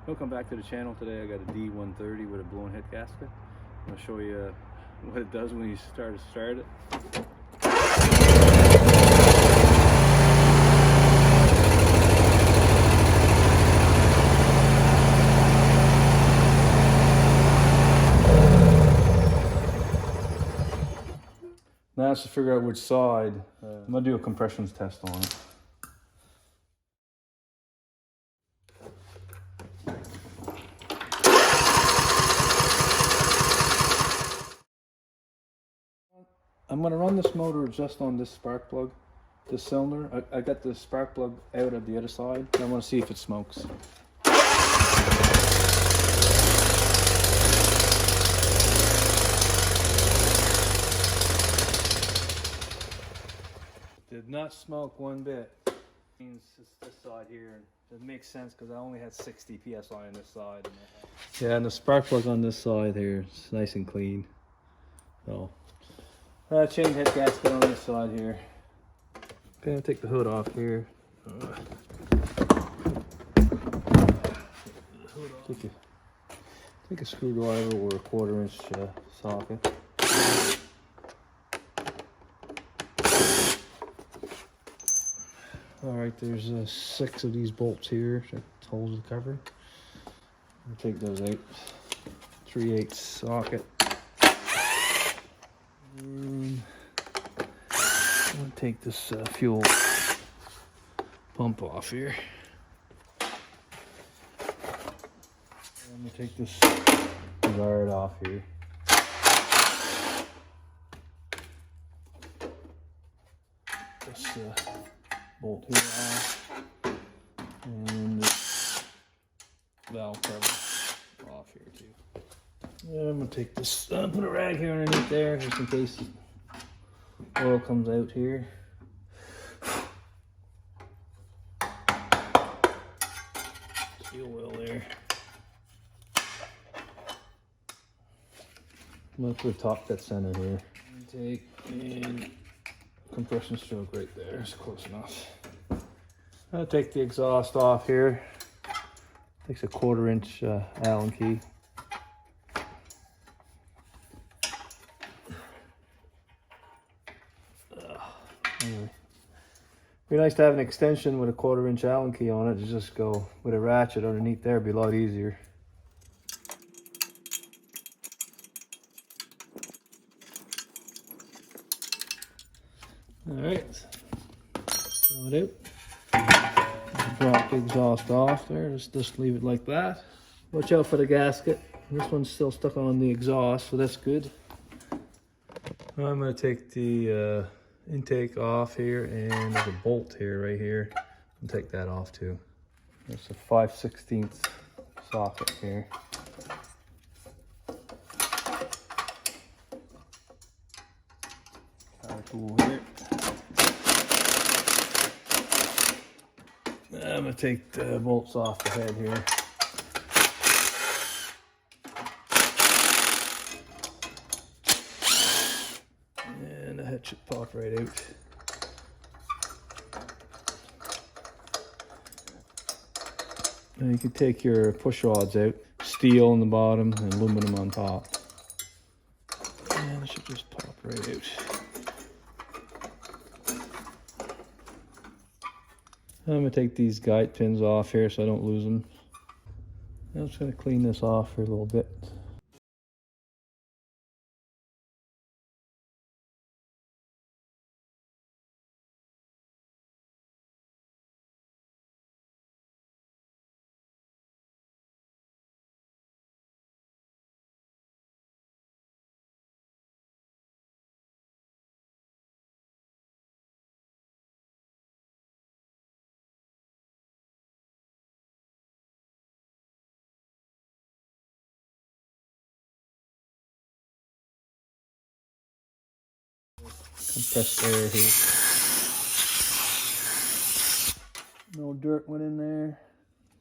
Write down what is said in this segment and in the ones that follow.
Welcome back to the channel. Today I got a D130 with a blown head gasket. I'm going to show you what it does when you start it. Now it's to figure out which side. I'm going to do a compressions test on it. I'm going to run this motor just on this spark plug, this cylinder. I got the spark plug out of the other side. I want to see if it smokes. Did not smoke one bit. Means it's this side here. It makes sense because I only had 60 psi on this side. Yeah, and the spark plug on this side here is nice and clean. So. Chain head gasket on this side here. Gonna take the hood off here. Take a screwdriver or a 1/4 inch socket. Alright, there's 6 of these bolts here that holds the cover. I'll take those out. 3/8 socket. I'm going to take this fuel pump off here. I'm going to take this guard off here. This bolt here off. And this valve cover off here too. I'm going to take this, put a rag here underneath there just in case oil comes out here. Steel oil there. I'm going to put a top dead center here. Take and compression stroke right there. It's close enough. I'll take the exhaust off here. Takes a 1/4 inch Allen key. Anyway, be nice to have an extension with a 1/4 inch Allen key on it. To just go with a ratchet underneath there, it'd be a lot easier. All right, throw it out. Drop the exhaust off there. Just leave it like that. Watch out for the gasket. This one's still stuck on the exhaust, so that's good. Now I'm going to take the intake off here, and there's a bolt here, right here. I'll take that off too. There's a 5/16 socket here. Power tool here. I'm gonna take the bolts off the head here. And the head should pop right out. Now you can take your push rods out, steel on the bottom and aluminum on top. And it should just pop right out. I'm going to take these guide pins off here so I don't lose them. I'm just going to clean this off for a little bit. Compressed air here. No dirt went in there.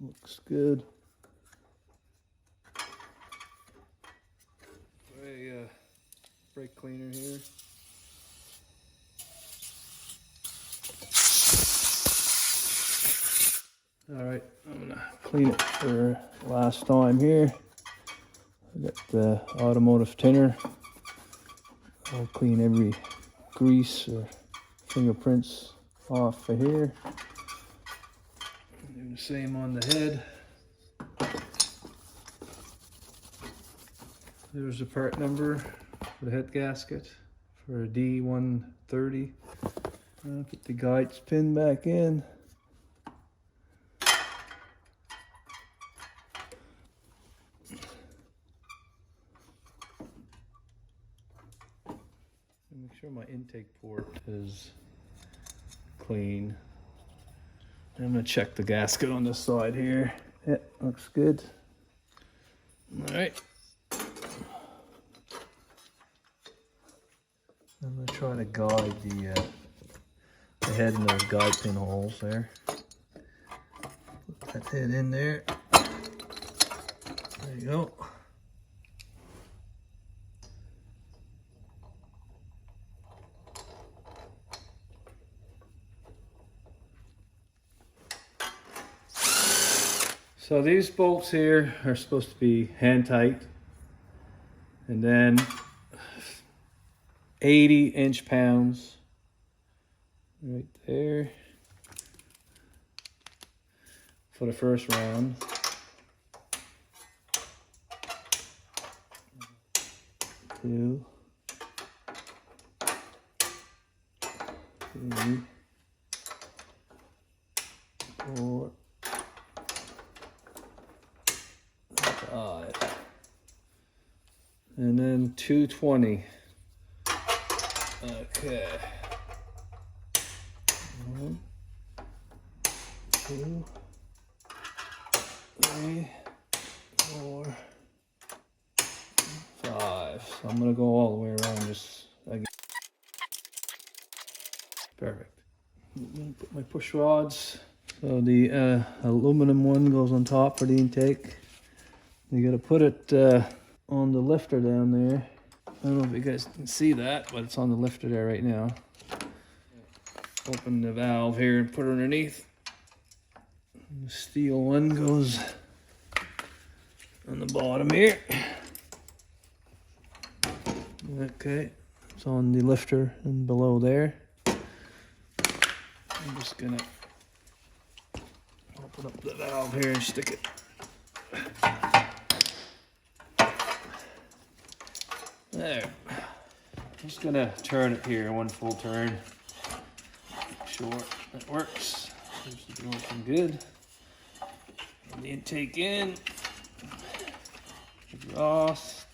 Looks good. A brake cleaner here. All right, I'm gonna clean it for last time here. I got the automotive tinner. I'll clean every grease or fingerprints off of here. Do the same on the head. There's the part number for the head gasket for a D130. Put the guide pin back in. Make sure my intake port is clean. I'm gonna check the gasket on this side here. Yeah, looks good. All right. I'm gonna try to guide the head in those guide pin holes there. Put that head in there. There you go. So these bolts here are supposed to be hand tight, and then 80 inch-pounds right there for the first round. Two, three, four, five, and then 220. Okay. 1, 2, 3, 4, 5. So I'm gonna go all the way around just again. Perfect. I'm gonna put my push rods. So the aluminum one goes on top for the intake. You gotta put it on the lifter down there. I don't know if you guys can see that, but it's on the lifter there right now. Open the valve here and put it underneath. The steel one goes on the bottom here. Okay, it's on the lifter and below there. I'm just gonna open up the valve here and stick it. There. I'm just gonna turn it here, one full turn. Make sure that works. Seems to be working good. And the intake in. Exhaust.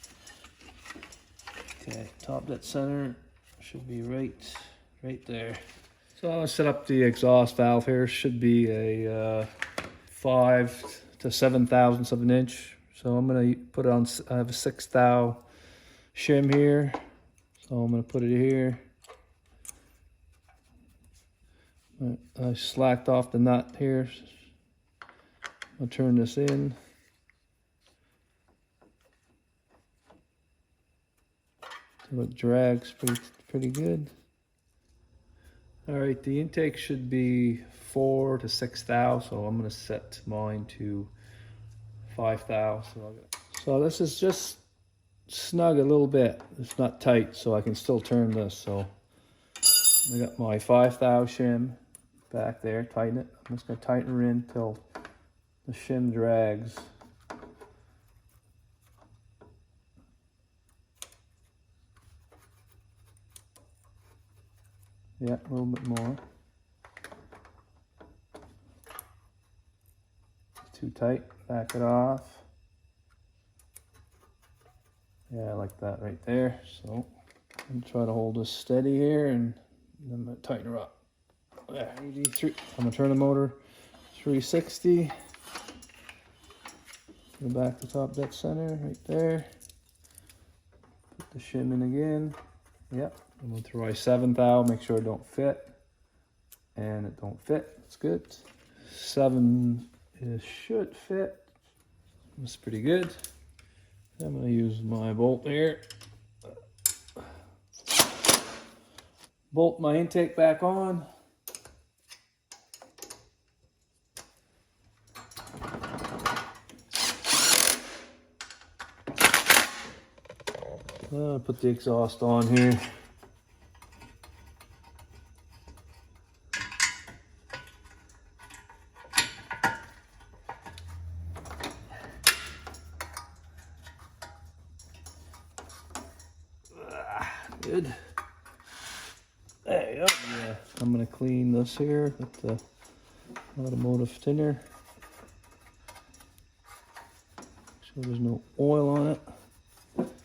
Okay, top dead center should be right there. So I'll set up the exhaust valve here. Should be a 5 to 7 thousandths of an inch. So I'm gonna put it on. I have a 6 thou shim here, so I'm gonna put it here. I slacked off the nut here. I'll turn this in. So it drags pretty good. All right, the intake should be 4 to 6 thou, so I'm gonna set mine to 5 thou. So this is just snug a little bit. It's not tight, so I can still turn this. So I got my 5 thou shim back there. Tighten it. I'm just gonna tighten her in till the shim drags. Yeah, a little bit more. It's too tight. Back it off. Yeah, I like that right there. So I'm gonna try to hold this steady here, and then I'm gonna tighten her up. There, I'm gonna turn the motor 360. Go back to top dead center right there. Put the shim in again. Yep. I'm gonna try 7 thou. Make sure it don't fit, and it don't fit. That's good. 7 should fit. That's pretty good. I'm going to use my bolt here. Bolt my intake back on. I'll put the exhaust on here. Good. There you go. Yeah. I'm going to clean this here with the automotive thinner. So there's no oil on it.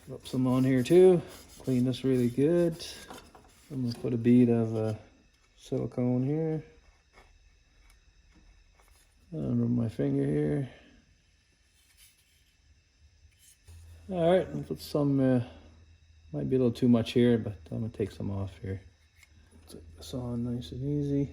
Put some on here too. Clean this really good. I'm going to put a bead of silicone here. Under my finger here. Alright, I'll put some, might be a little too much here, but I'm going to take some off here. Take this on nice and easy.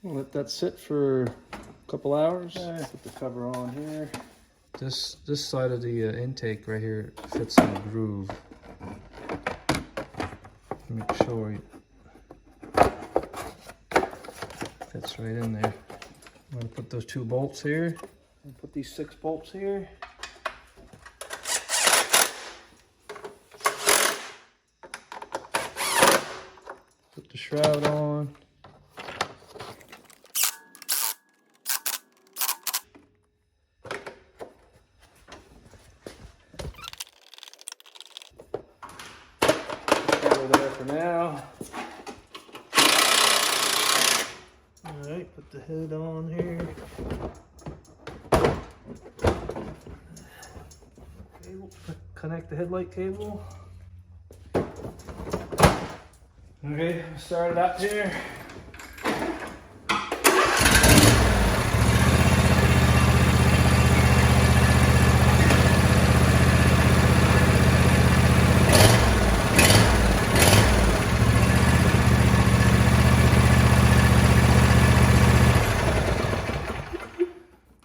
I'll let that sit for a couple hours. Put the cover on here. This side of the intake right here fits in the groove. Make sure it fits right in there. I'm gonna put those 2 bolts here. And put these 6 bolts here. Put the shroud on. There for now. Alright, put the hood on here. Cable, connect the headlight cable. Okay, start it up here.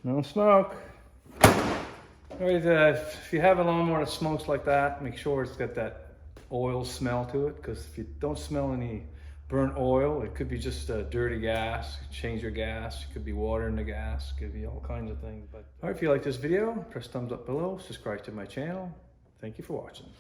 No smoke. Alright, if you have a lawnmower that smokes like that, make sure it's got that oil smell to it, because if you don't smell any burnt oil, it could be just dirty gas. Change your gas, it could be water in the gas, could be all kinds of things. But alright, if you like this video, press thumbs up below, subscribe to my channel. Thank you for watching.